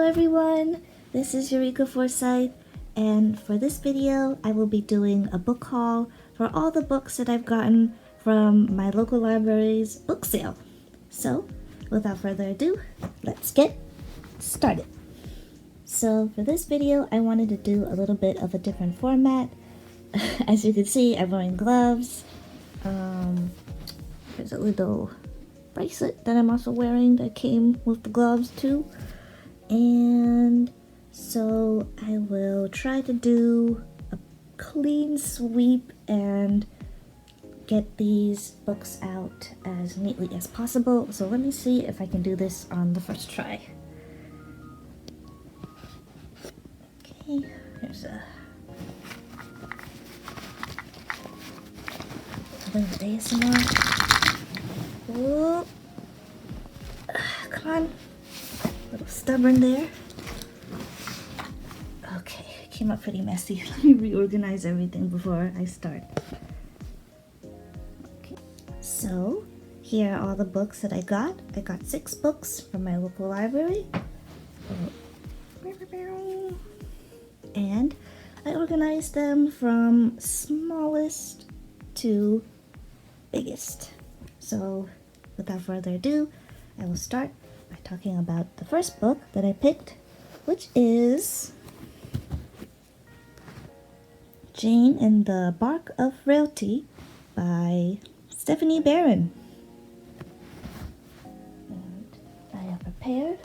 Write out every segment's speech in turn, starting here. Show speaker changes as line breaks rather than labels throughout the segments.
everyone, this is Eureka Forsyth, and for this video I will be doing a book haul for all the books that I've gotten from my local library's book sale. So without further ado, let's get started. So for this video I wanted to do a little bit of a different format. As you can see, I'm wearing gloves. There's a little bracelet that I'm also wearing that came with the gloves too. And so I will try to do a clean sweep and get these books out as neatly as possible. So let me see if I can do this on the first try. Okay, here's a ASMR. Oh, come on. A little stubborn there. Okay, it came up pretty messy. Let me reorganize everything before I start. Okay, so here are all the books that I got. I got 6 books from my local library. And I organized them from smallest to biggest. So without further ado, I will start by talking about the first book that I picked, which is Jane and the Bark of Frailty by Stephanie Barron. And I have prepared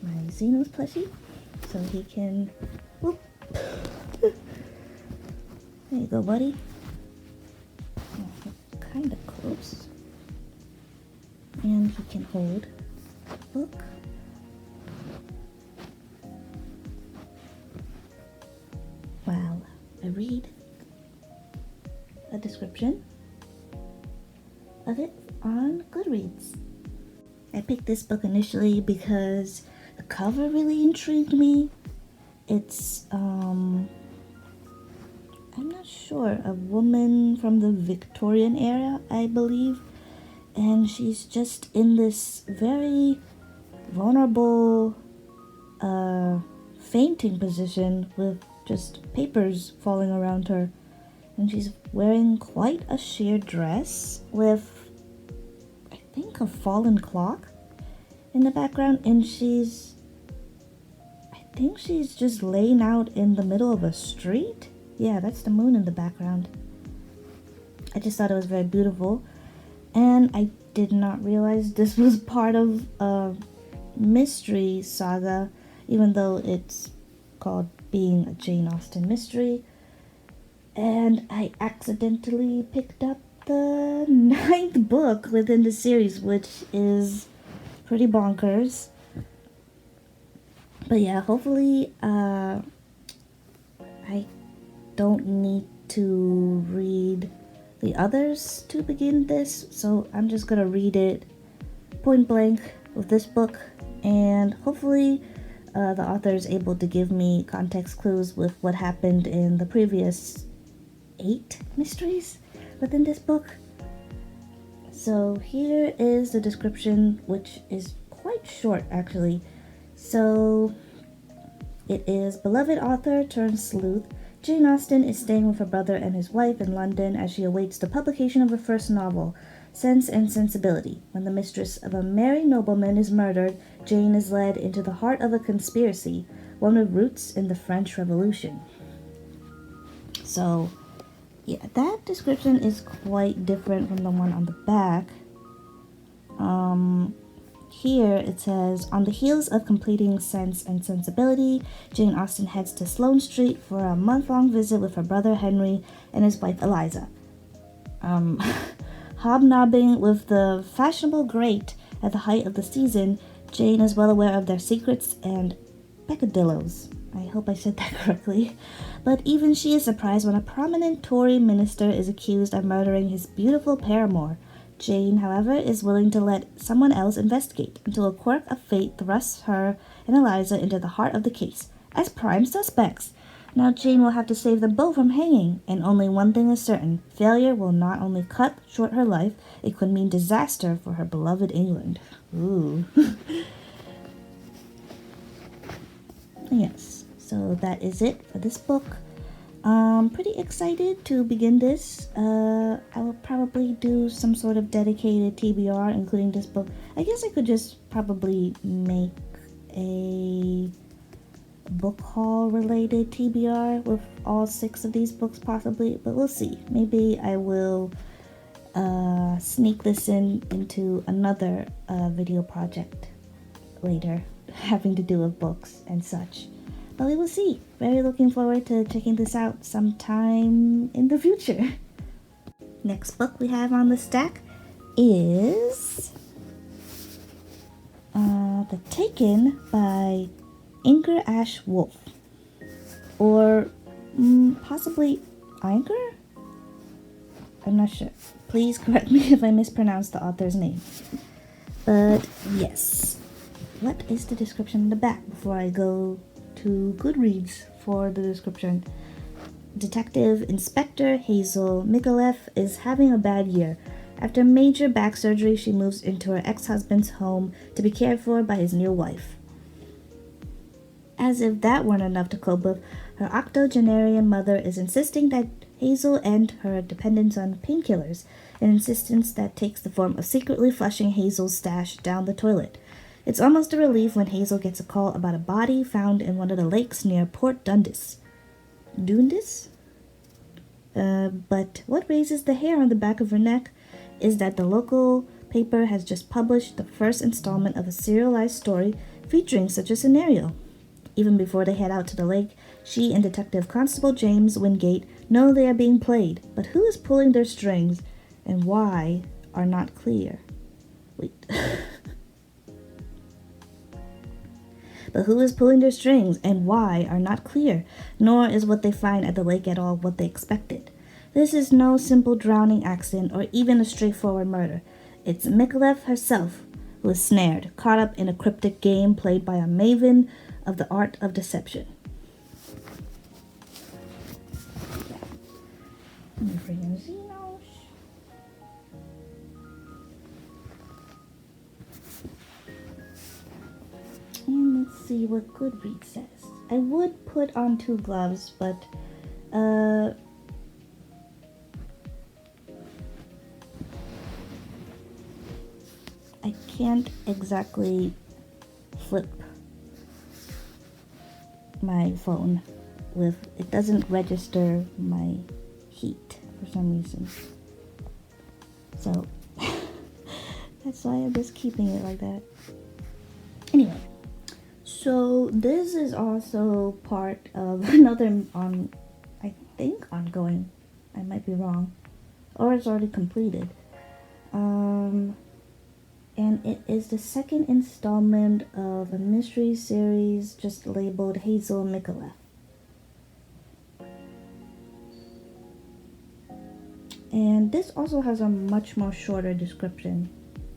my Xenos plushie so he can, whoop. There you go, buddy. Kind of close. And he can hold the book. While I read a description of it on Goodreads. I picked this book initially because the cover really intrigued me. It's I'm not sure, a woman from the Victorian era, I believe, and she's just in this very vulnerable fainting position with just papers falling around her, and she's wearing quite a sheer dress with, I think, a fallen clock in the background, and I think she's just laying out in the middle of a street. Yeah, that's the moon in the background. I just thought it was very beautiful. And I did not realize this was part of a mystery saga, even though it's called Being a Jane Austen Mystery. And I accidentally picked up the 9th book within the series, which is pretty bonkers. But yeah, hopefully I don't need to read the others to begin this, so I'm just gonna read it point blank with this book, and hopefully the author is able to give me context clues with what happened in the previous 8 mysteries within this book. So here is the description, which is quite short actually. So it is, beloved author turned sleuth Jane Austen is staying with her brother and his wife in London as she awaits the publication of her first novel, Sense and Sensibility. When the mistress of a merry nobleman is murdered, Jane is led into the heart of a conspiracy, one with roots in the French Revolution. So, yeah, that description is quite different from the one on the back. Here it says, on the heels of completing Sense and Sensibility, Jane Austen heads to Sloane Street for a month-long visit with her brother Henry and his wife Eliza. Hobnobbing with the fashionable great at the height of the season, Jane is well aware of their secrets and peccadillos. I hope I said that correctly. But even she is surprised when a prominent Tory minister is accused of murdering his beautiful paramour. Jane, however, is willing to let someone else investigate until a quirk of fate thrusts her and Eliza into the heart of the case as prime suspects. Now Jane will have to save them both from hanging, and only one thing is certain. Failure will not only cut short her life, it could mean disaster for her beloved England. Ooh. Yes, so that is it for this book. Pretty excited to begin this. I will probably do some sort of dedicated TBR, including this book. I guess I could just probably make a book haul related TBR with all 6 of these books possibly, but we'll see. Maybe I will sneak this into another video project later having to do with books and such. But we will see. Very looking forward to checking this out sometime in the future. Next book we have on the stack is The Taken by Inger Ash Wolf, or possibly Inger? I'm not sure. Please correct me if I mispronounce the author's name. But yes. What is the description in the back before I go to Goodreads for the description? Detective Inspector Hazel Micallef is having a bad year. After major back surgery, she moves into her ex-husband's home to be cared for by his new wife. As if that weren't enough to cope with, her octogenarian mother is insisting that Hazel end her dependence on painkillers, an insistence that takes the form of secretly flushing Hazel's stash down the toilet. It's almost a relief when Hazel gets a call about a body found in one of the lakes near Port Dundas. Dundas? But what raises the hair on the back of her neck is that the local paper has just published the first installment of a serialized story featuring such a scenario. Even before they head out to the lake, she and Detective Constable James Wingate know they are being played, but who is pulling their strings and why are not clear. Wait. But who is pulling their strings and why are not clear, nor is what they find at the lake at all what they expected. This is no simple drowning accident or even a straightforward murder. It's Micallef herself who is snared, caught up in a cryptic game played by a maven of the art of deception. Freaking Xenos. And let's see what Goodreads says. I would put on 2 gloves, but I can't exactly flip my phone with, it doesn't register my heat for some reason. So that's why I'm just keeping it like that. Anyway, so this is also part of another ongoing, I might be wrong, or it's already completed. And it is the second installment of a mystery series just labeled Hazel Micallef. And this also has a much more shorter description.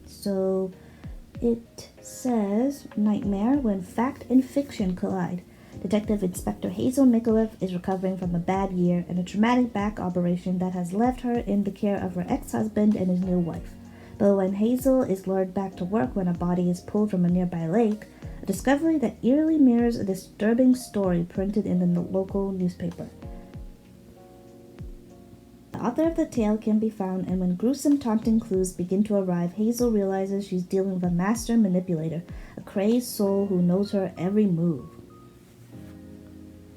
So it says, nightmare when fact and fiction collide. Detective Inspector Hazel Micallef is recovering from a bad year and a traumatic back operation that has left her in the care of her ex-husband and his new wife. But when Hazel is lured back to work when a body is pulled from a nearby lake, a discovery that eerily mirrors a disturbing story printed in the local newspaper. The author of the tale can be found, and when gruesome taunting clues begin to arrive, Hazel realizes she's dealing with a master manipulator, a crazed soul who knows her every move.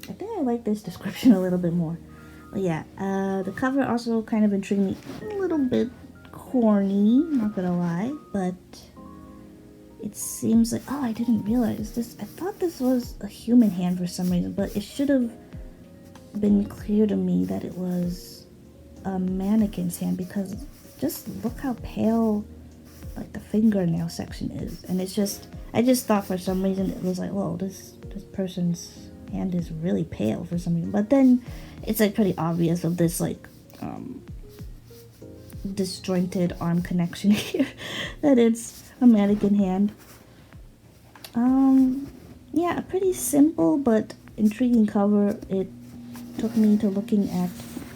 I think I like this description a little bit more. But yeah, the cover also kind of intrigued me a little bit. Corny, not gonna lie, but it seems like, oh, I didn't realize this. I thought this was a human hand for some reason, but it should have been clear to me that it was a mannequin's hand, because just look how pale like the fingernail section is. And it's just, I just thought for some reason it was like, whoa, this person's hand is really pale for some reason. But then it's like pretty obvious of this like disjointed arm connection here that it's a mannequin hand. Yeah, a pretty simple but intriguing cover. It took me to looking at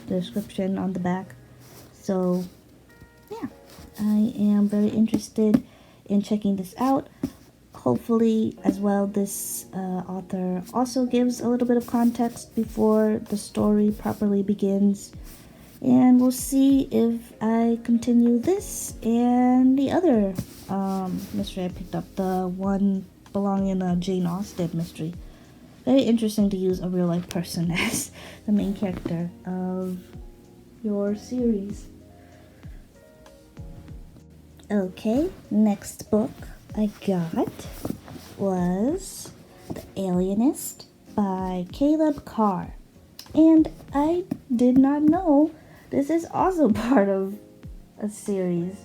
the description on the back, so yeah, I am very interested in checking this out. hopefully as well this author also gives a little bit of context before the story properly begins. And we'll see if I continue this and the other mystery I picked up, the one belonging in a Jane Austen mystery. Very interesting to use a real life person as the main character of your series. Okay, next book I got was The Alienist by Caleb Carr. And I did not know this is also part of a series.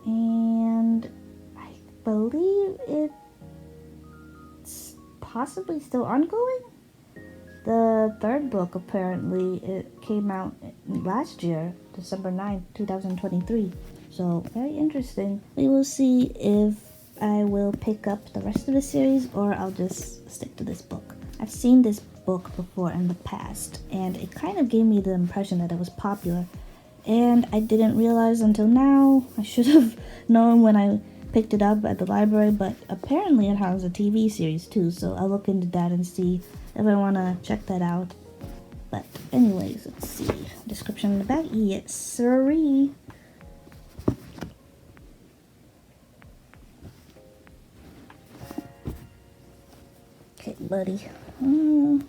And I believe it's possibly still ongoing. The third book, apparently, it came out last year, December 9th, 2023. So, very interesting. We will see if I will pick up the rest of the series or I'll just stick to this book. I've seen this book before in the past, and it kind of gave me the impression that it was popular. And I didn't realize until now. I should have known when I picked it up at the library, but apparently it has a TV series too, so I'll look into that and see if I want to check that out. But anyways, let's see. Description in the back. Yes, sirree. Okay, buddy. There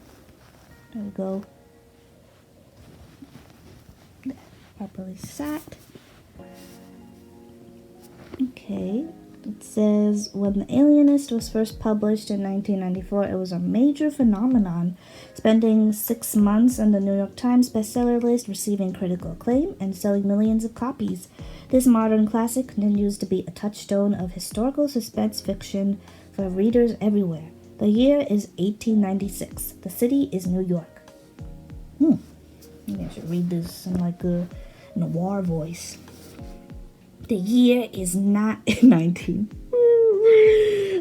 we go. Properly sat. Okay. It says, when The Alienist was first published in 1994, it was a major phenomenon, spending 6 months on the New York Times bestseller list, receiving critical acclaim, and selling millions of copies. This modern classic continues to be a touchstone of historical suspense fiction for readers everywhere. The year is 1896. The city is New York. Maybe I should read this in like a noir voice. The year is not 19.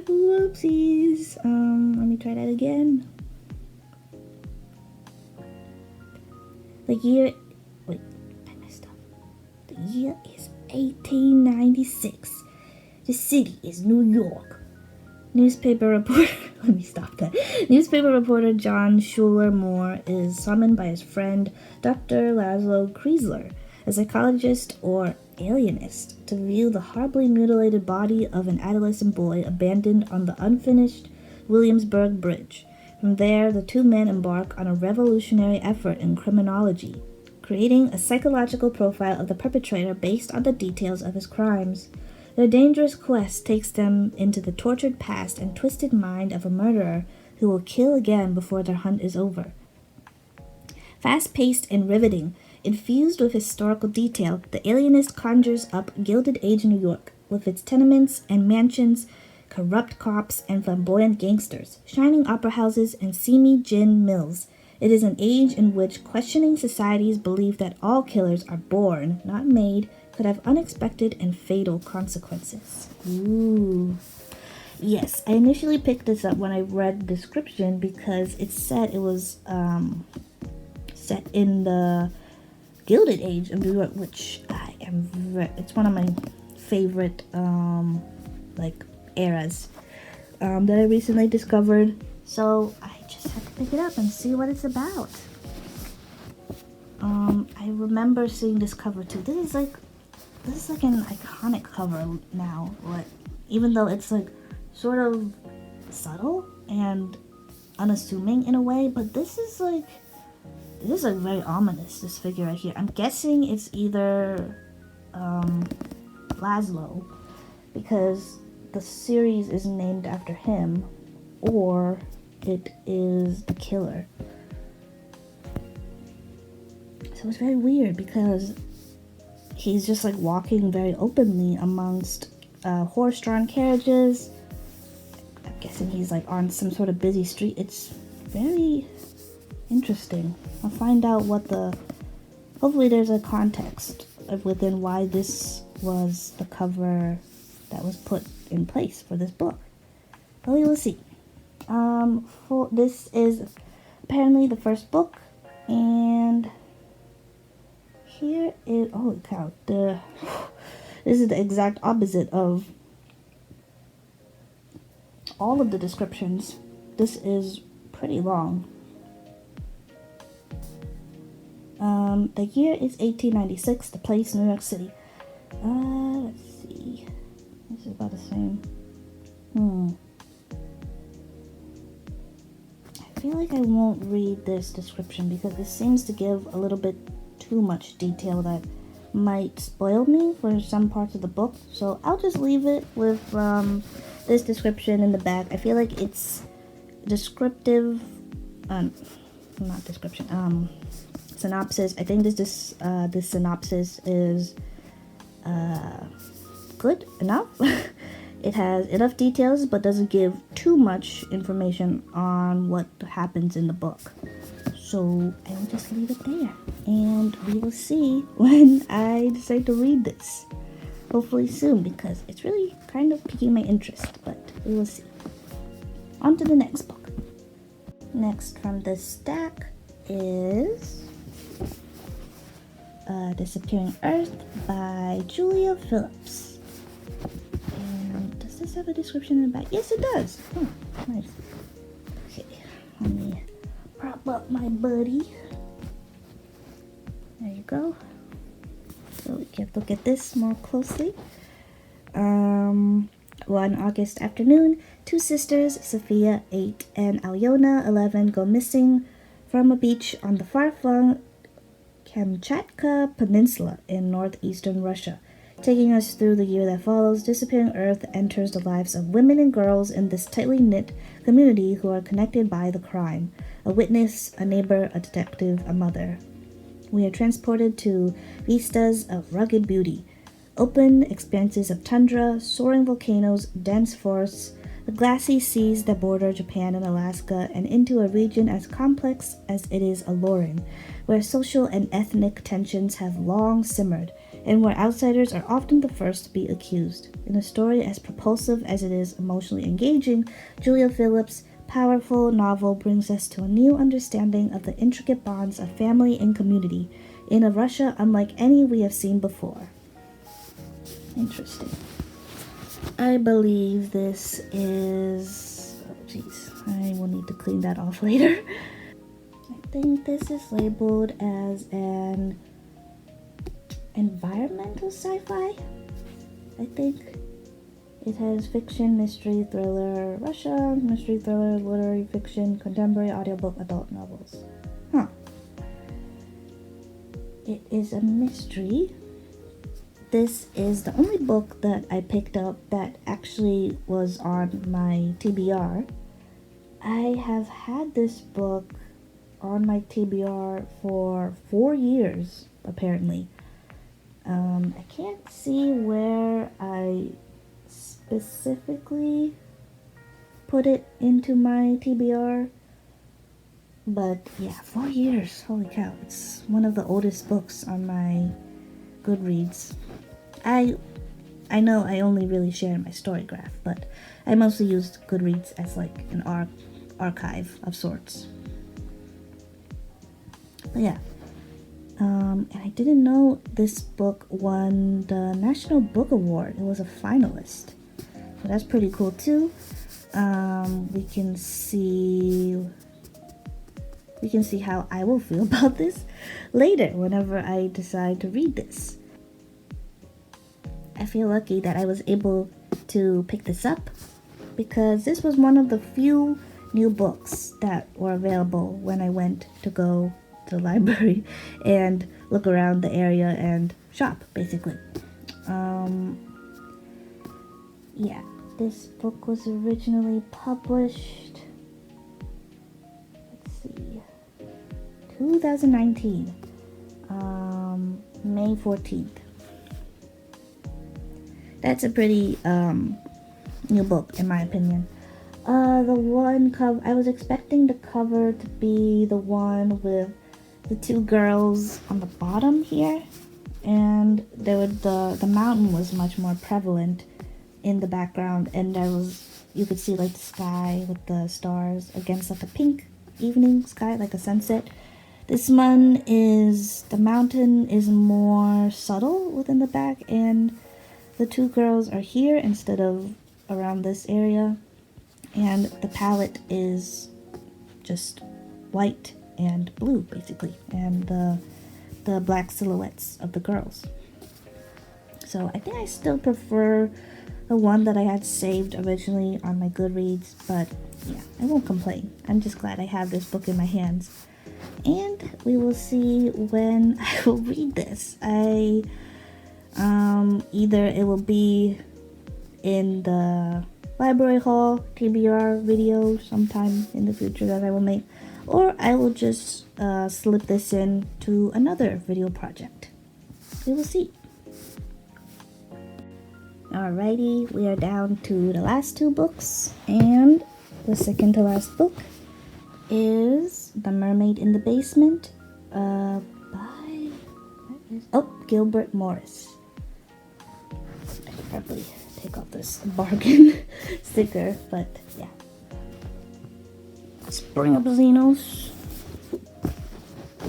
Whoopsies. Let me try that again. The year... Wait, I messed up. The year is 1896. The city is New York. Newspaper reporter... Let me stop that. Newspaper reporter John Schuler Moore is summoned by his friend Dr. Laszlo Kreisler, a psychologist or alienist, to view the horribly mutilated body of an adolescent boy abandoned on the unfinished Williamsburg Bridge. From there, the two men embark on a revolutionary effort in criminology, creating a psychological profile of the perpetrator based on the details of his crimes. Their dangerous quest takes them into the tortured past and twisted mind of a murderer who will kill again before their hunt is over. Fast-paced and riveting, infused with historical detail, The Alienist conjures up Gilded Age New York, with its tenements and mansions, corrupt cops and flamboyant gangsters, shining opera houses and seamy gin mills. It is an age in which questioning societies believe that all killers are born, not made, could have unexpected and fatal consequences. Ooh. Yes, I initially picked this up when I read the description because it said it was set in the Gilded Age of New York, which I am it's one of my favorite eras that I recently discovered. So I just had to pick it up and see what it's about. I remember seeing this cover too. This is like an iconic cover now. Even though it's like sort of subtle and unassuming in a way, but this is very ominous, this figure right here. I'm guessing it's either Laszlo, because the series is named after him, or it is the killer. So it's very weird because he's just like walking very openly amongst horse-drawn carriages. I'm guessing he's like on some sort of busy street. It's very interesting. I'll find out hopefully there's a context within why this was the cover that was put in place for this book. But we will see. This is apparently the first book, and here is, holy cow, this is the exact opposite of all of the descriptions. This is pretty long. The year is 1896, the place New York City. Let's see. This is about the same. I feel like I won't read this description because it seems to give a little bit too much detail that might spoil me for some parts of the book. So I'll just leave it with this description in the back. I feel like it's descriptive, not description, synopsis. I think this synopsis is good enough. It has enough details but doesn't give too much information on what happens in the book. So I will just leave it there, and we will see when I decide to read this. Hopefully soon, because it's really kind of piquing my interest, but we will see. On to the next book. Next from this stack is Disappearing Earth by Julia Phillips. And does this have a description in the back? Yes, it does. Oh, nice. Okay, let me prop up my buddy. There you go. So we can look at this more closely. One August afternoon, two sisters, Sophia, 8, and Alyona, 11, go missing from a beach on the far-flung Kamchatka Peninsula in northeastern Russia. Taking us through the year that follows, Disappearing Earth enters the lives of women and girls in this tightly knit community who are connected by the crime. A witness, a neighbor, a detective, a mother. We are transported to vistas of rugged beauty. Open expanses of tundra, soaring volcanoes, dense forests, the glassy seas that border Japan and Alaska, and into a region as complex as it is alluring, where social and ethnic tensions have long simmered, and where outsiders are often the first to be accused. In a story as propulsive as it is emotionally engaging, Julia Phillips' powerful novel brings us to a new understanding of the intricate bonds of family and community in a Russia unlike any we have seen before. Interesting. I believe this is... I will need to clean that off later. I think this is labeled as an environmental sci-fi. I think it has fiction, mystery, thriller, Russia, mystery, thriller, literary fiction, contemporary, audiobook, adult novels. It is a mystery. This is the only book that I picked up that actually was on my TBR. I have had this book on my TBR for 4 years, apparently. I can't see where I specifically put it into my TBR, but yeah, 4 years, holy cow. It's one of the oldest books on my Goodreads. I know I only really share my story graph, but I mostly used Goodreads as like an archive of sorts. But yeah, and I didn't know this book won the National Book Award. It was a finalist, so that's pretty cool too. We can see how I will feel about this later whenever I decide to read this. I feel lucky that I was able to pick this up because this was one of the few new books that were available when I went to go to the library and look around the area and shop, basically. Yeah, this book was originally published, let's see, 2019, May 14th. That's a pretty new book, in my opinion. The one cover, I was expecting the cover to be the one with the two girls on the bottom here, and the mountain was much more prevalent in the background, and you could see like the sky with the stars against like a pink evening sky, like a sunset. This one the mountain is more subtle within the back, and the two girls are here instead of around this area. and the palette is just white and blue basically, and the black silhouettes of the girls. So I think I still prefer the one that I had saved originally on my Goodreads, but yeah, I won't complain. I'm just glad I have this book in my hands. And we will see when I will read this. Either it will be in the library haul TBR video sometime in the future that I will make, or I will just slip this in to another video project. We will see. Alrighty, we are down to the last two books, and the second to last book is The Mermaid in the Basement by Gilbert Morris. I should probably take off this bargain sticker, but yeah. Spring Up Xenos.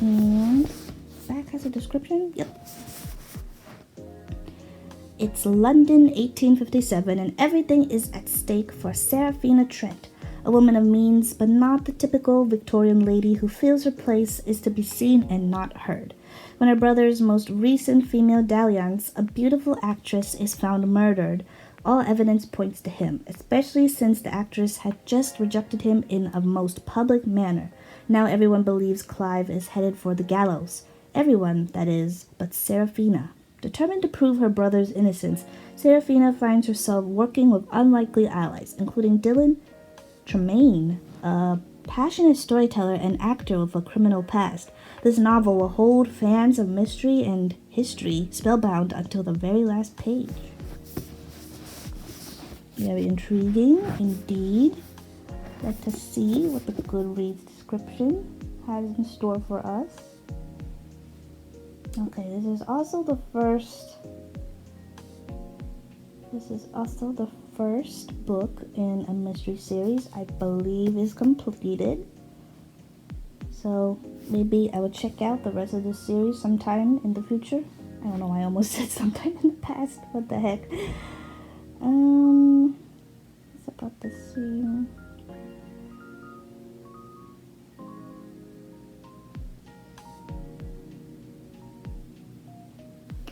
And back has a description. Yep. It's London 1857 and everything is at stake for Seraphina Trent, a woman of means but not the typical Victorian lady who feels her place is to be seen and not heard. When her brother's most recent female dalliance, a beautiful actress, is found murdered, all evidence points to him, especially since the actress had just rejected him in a most public manner. Now everyone believes Clive is headed for the gallows. Everyone, that is, but Seraphina. Determined to prove her brother's innocence, Seraphina finds herself working with unlikely allies, including Dylan Tremaine, a passionate storyteller and actor with a criminal past. This novel will hold fans of mystery and history spellbound until the very last page. Very intriguing indeed. Let us see what the Goodreads description has in store for us. Okay, this is also the first book in a mystery series I believe is completed. So maybe I will check out the rest of this series sometime in the future. I don't know why I almost said sometime in the past. What the heck? It's about the same.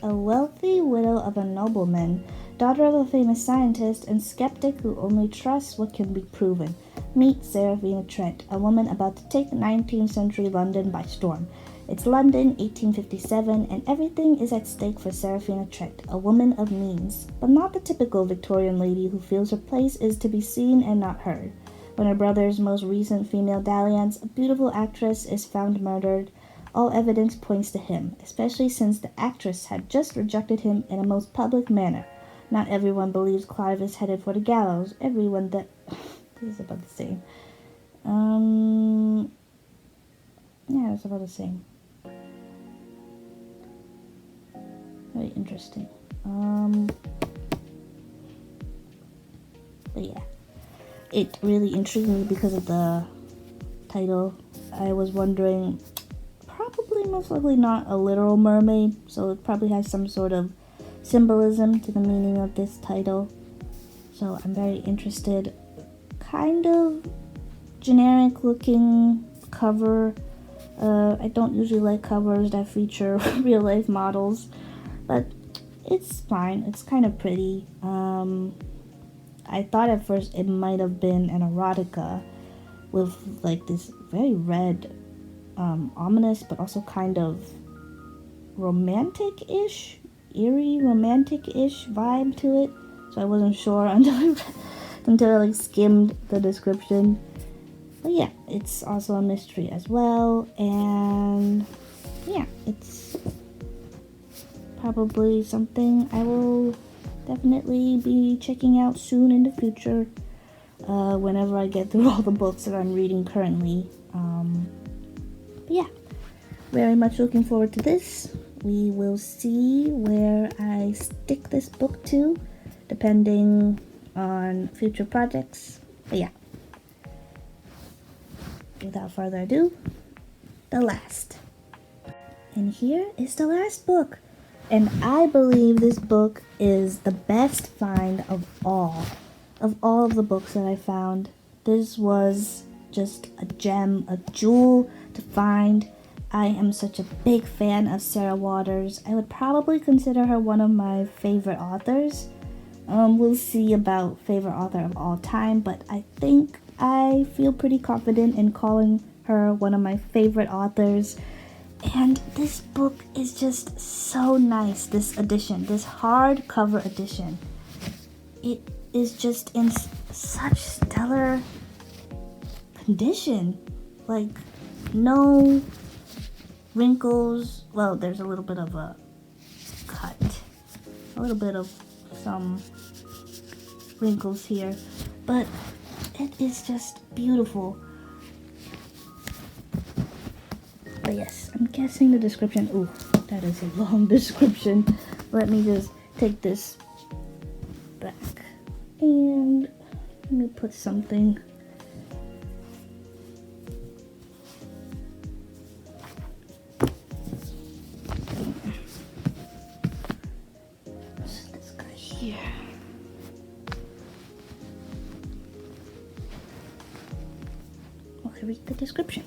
A wealthy widow of a nobleman, daughter of a famous scientist, and skeptic who only trusts what can be proven. Meet Seraphina Trent, a woman about to take 19th century London by storm. It's London, 1857, and everything is at stake for Seraphina Trent, a woman of means, but not the typical Victorian lady who feels her place is to be seen and not heard. When her brother's most recent female dalliance, a beautiful actress, is found murdered, all evidence points to him, especially since the actress had just rejected him in a most public manner. Not everyone believes Clive is headed for the gallows. Everyone that... This is about the same. Yeah, it's about the same. Very interesting. But yeah. It really intrigued me because of the title. I was wondering... Probably most likely not a literal mermaid, so it probably has some sort of symbolism to the meaning of this title. So I'm very interested. Kind of generic looking cover. I don't usually like covers that feature real life models, but it's fine. It's kind of pretty. I thought at first it might have been an erotica with like this very red, ominous, but also kind of romantic-ish, eerie romantic-ish vibe to it. So I wasn't sure until I like skimmed the description. But yeah, it's also a mystery as well, and yeah, it's probably something I will definitely be checking out soon in the future, whenever I get through all the books that I'm reading currently. But yeah, very much looking forward to this. We will see where I stick this book to, depending on future projects. But yeah, without further ado, the last. And here is the last book. And I believe this book is the best find of all of the books that I found This was just a gem, a jewel to find. I am such a big fan of Sarah Waters. I would probably consider her one of my favorite authors. We'll see about favorite author of all time, but I think I feel pretty confident in calling her one of my favorite authors. And this book is just so nice, this edition, this hardcover edition. It is just in such stellar condition. Like, no wrinkles. Well, there's a little bit of a cut. A little bit of some wrinkles here. But it is just beautiful. But yes, I'm guessing the description. Ooh, that is a long description. Let me just take this back. And let me put something. This guy here. Okay, read the description.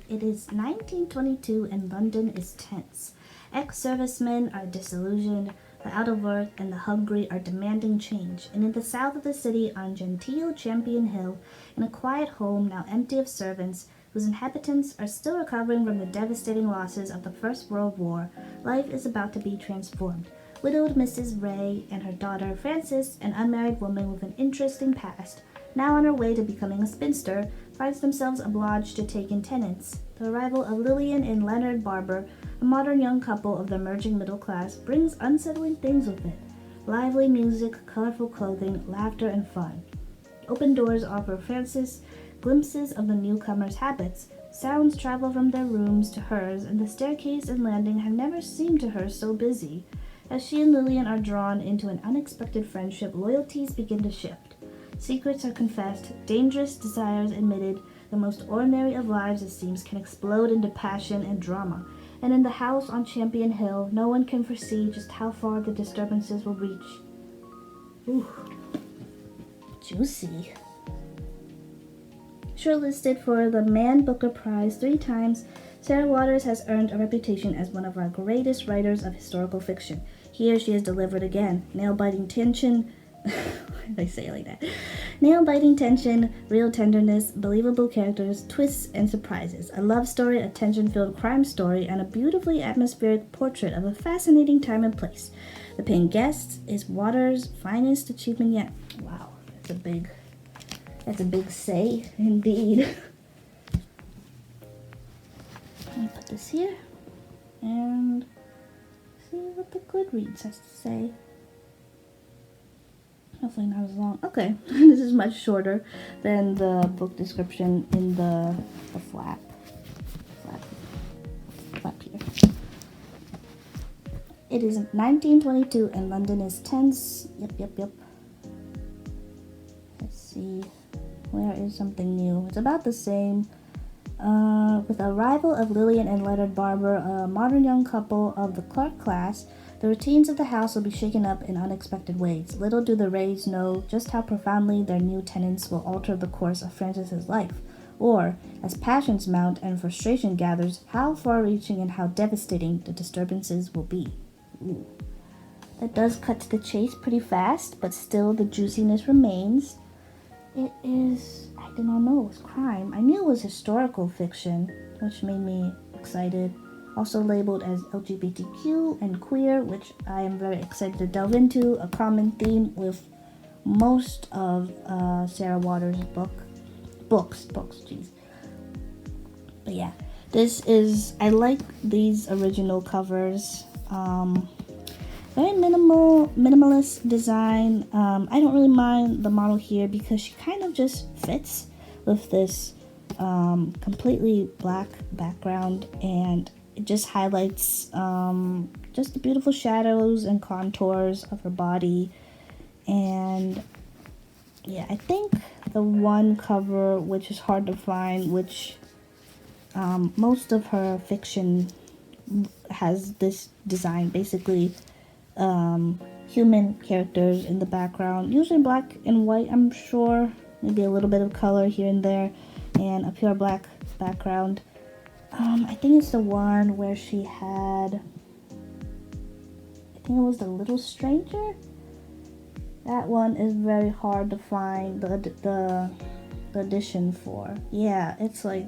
It is 1922 and London is tense. Ex-servicemen are disillusioned, the out of work and the hungry are demanding change. And in the south of the city on genteel Champion Hill, in a quiet home now empty of servants, whose inhabitants are still recovering from the devastating losses of the First World War, life is about to be transformed. Widowed Mrs. Ray and her daughter Frances, an unmarried woman with an interesting past, now on her way to becoming a spinster, finds themselves obliged to take in tenants. The arrival of Lillian and Leonard Barber, a modern young couple of the emerging middle class, brings unsettling things with it. Lively music, colorful clothing, laughter, and fun. Open doors offer Frances glimpses of the newcomers' habits. Sounds travel from their rooms to hers, and the staircase and landing have never seemed to her so busy. As she and Lillian are drawn into an unexpected friendship, loyalties begin to shift. Secrets are confessed, dangerous desires admitted, the most ordinary of lives, it seems, can explode into passion and drama. And in the house on Champion Hill, no one can foresee just how far the disturbances will reach. Ooh, juicy. Shortlisted for the Man Booker Prize 3 times, Sarah Waters has earned a reputation as one of our greatest writers of historical fiction. Here she has delivered again, nail-biting tension. Why did I say it like that? Nail-biting tension, real tenderness, believable characters, twists, and surprises. A love story, a tension-filled crime story, and a beautifully atmospheric portrait of a fascinating time and place. The paying guest is Waters' finest achievement yet. Wow, that's a big say, indeed. Let me put this here and see what the Goodreads has to say. Hopefully not as long. Okay, this is much shorter than the book description in the flap here. It is 1922 and London is tense. Yep. Let's see. Where is something new? It's about the same. With the arrival of Lillian and Leonard Barber, a modern young couple of the Clark class, the routines of the house will be shaken up in unexpected ways. Little do the Rays know just how profoundly their new tenants will alter the course of Frances's life, or, as passions mount and frustration gathers, how far-reaching and how devastating the disturbances will be. Ooh. That does cut to the chase pretty fast, but still the juiciness remains. It is, I did not know it was crime. I knew it was historical fiction, which made me excited. Also labeled as LGBTQ and queer, which I am very excited to delve into, a common theme with most of Sarah Waters' books, jeez. But yeah, I like these original covers. Very minimalist design. I don't really mind the model here because she kind of just fits with this completely black background, and it just highlights just the beautiful shadows and contours of her body. And yeah, I think the one cover which is hard to find, which most of her fiction has this design, basically human characters in the background, usually black and white, I'm sure, maybe a little bit of color here and there, and a pure black background. I think it's the one where she had, I think it was The Little Stranger. That one is very hard to find the edition for. Yeah, it's like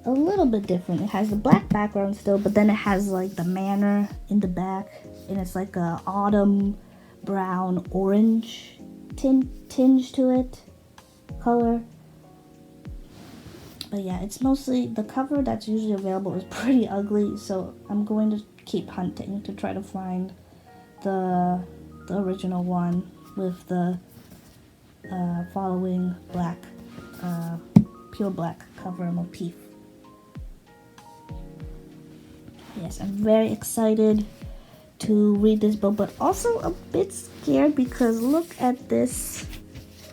a little bit different. It has the black background still, but then it has like the manor in the back, and it's like a autumn brown orange tinge to it, color. But yeah, it's mostly the cover that's usually available is pretty ugly, so I'm going to keep hunting to try to find the original one with the following black, pure black cover motif. Yes, I'm very excited to read this book, but also a bit scared because look at this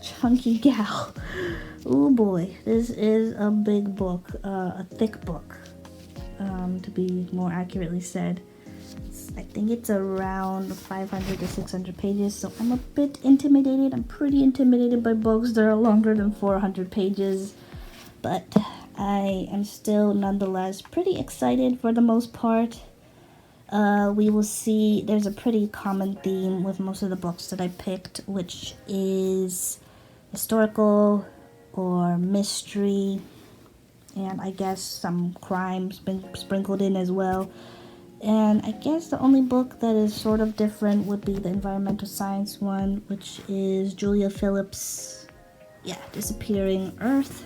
chunky gal. Oh boy, this is a big book, a thick book, to be more accurately said. I think it's around 500 to 600 pages, so I'm a bit intimidated. I'm pretty intimidated by books that are longer than 400 pages, but I am still nonetheless pretty excited for the most part. We will see. There's a pretty common theme with most of the books that I picked, which is historical or mystery, and I guess some crimes been sprinkled in as well. And I guess the only book that is sort of different would be the environmental science one, which is Julia Phillips' Disappearing Earth.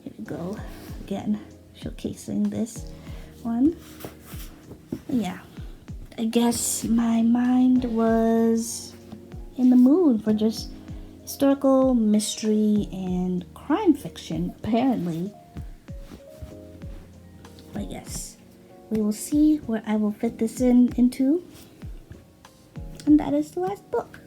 Here we go, again, showcasing this one. Yeah, I guess my mind was in the mood for just historical, mystery, and crime fiction, apparently. But yes, we will see where I will fit this into. And that is the last book.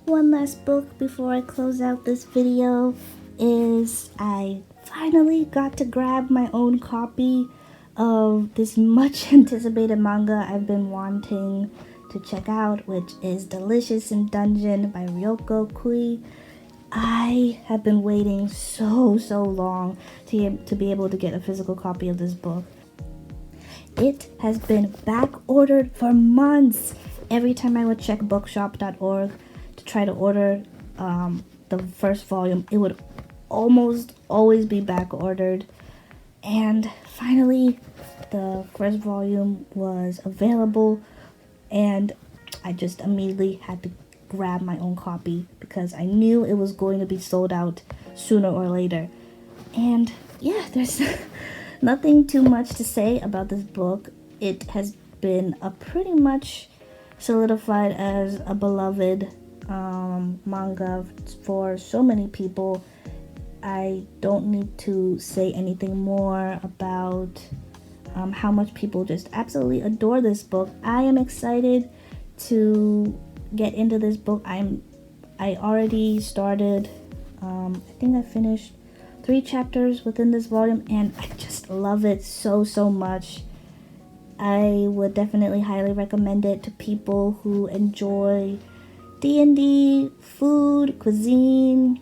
One last book before I close out this video is I finally got to grab my own copy of this much anticipated manga I've been wanting to check out, which is Delicious in Dungeon by Ryoko Kui. I have been waiting so long to be able to get a physical copy of this book. It has been back ordered for months. Every time I would check bookshop.org to try to order the first volume, it would almost always be back ordered. And finally, the first volume was available, and I just immediately had to grab my own copy because I knew it was going to be sold out sooner or later. And yeah, there's nothing too much to say about this book. It has been a pretty much solidified as a beloved manga for so many people. I don't need to say anything more about how much people just absolutely adore this book. I am excited to get into this book. I already started, I think I finished 3 chapters within this volume, and I just love it so much. I would definitely highly recommend it to people who enjoy D&D, food, cuisine,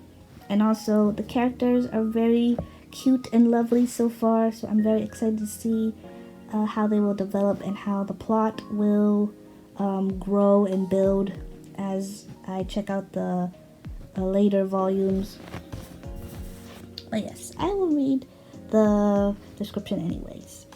and also the characters are very cute and lovely so far, so I'm very excited to see how they will develop and how the plot will grow and build as I check out the later volumes. But yes, I will read the description anyways.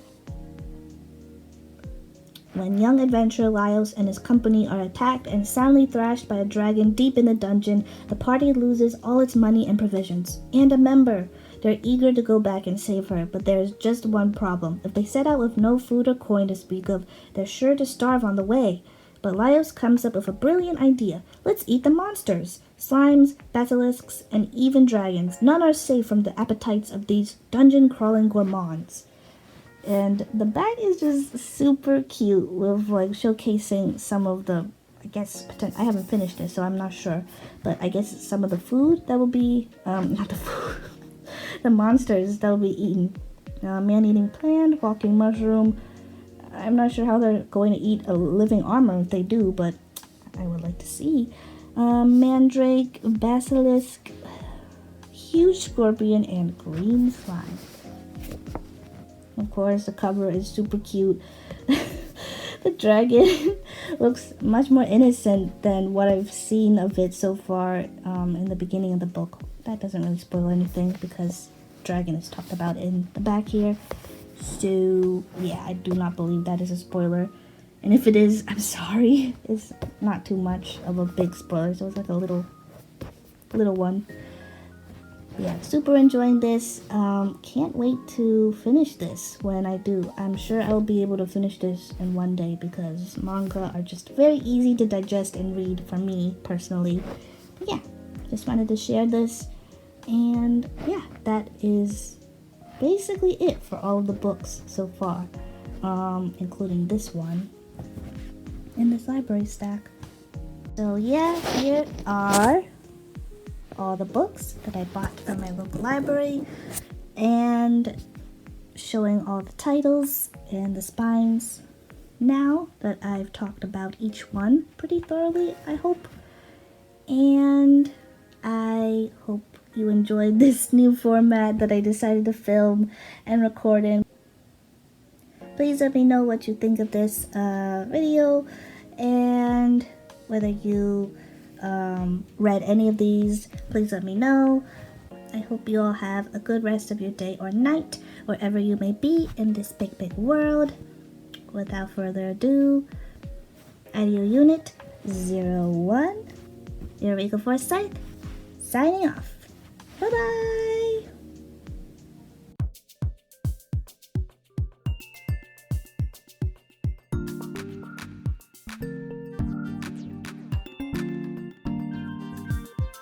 When young adventurer Laios and his company are attacked and soundly thrashed by a dragon deep in the dungeon, the party loses all its money and provisions. And a member! They're eager to go back and save her, but there is just one problem. If they set out with no food or coin to speak of, they're sure to starve on the way. But Laios comes up with a brilliant idea. Let's eat the monsters! Slimes, basilisks, and even dragons. None are safe from the appetites of these dungeon-crawling gourmands. And the bag is just super cute with like showcasing some of the, I guess, I haven't finished it, so I'm not sure. But I guess some of the food that will be, not the food, the monsters that will be eaten. Man-eating plant, walking mushroom, I'm not sure how they're going to eat a living armor if they do, but I would like to see. Mandrake, basilisk, huge scorpion, and green slime. Of course, the cover is super cute. The dragon looks much more innocent than what I've seen of it so far in the beginning of the book. That doesn't really spoil anything because dragon is talked about in the back here. So yeah, I do not believe that is a spoiler. And if it is, I'm sorry. It's not too much of a big spoiler, so it's like a little one. Yeah, super enjoying this. Can't wait to finish this when I do. I'm sure I'll be able to finish this in one day because manga are just very easy to digest and read for me personally. But yeah, just wanted to share this. And yeah, that is basically it for all of the books so far, including this one in this library stack. So yeah, here are all the books that I bought from my local library and showing all the titles and the spines now that I've talked about each one pretty thoroughly, I hope. And I hope you enjoyed this new format that I decided to film and record in. Please let me know what you think of this video and whether you read any of these. Please let me know. I hope you all have a good rest of your day or night, wherever you may be in this big, big world. Without further ado, Audio Unit 01, Eureka Forsyth, signing off. Bye-bye!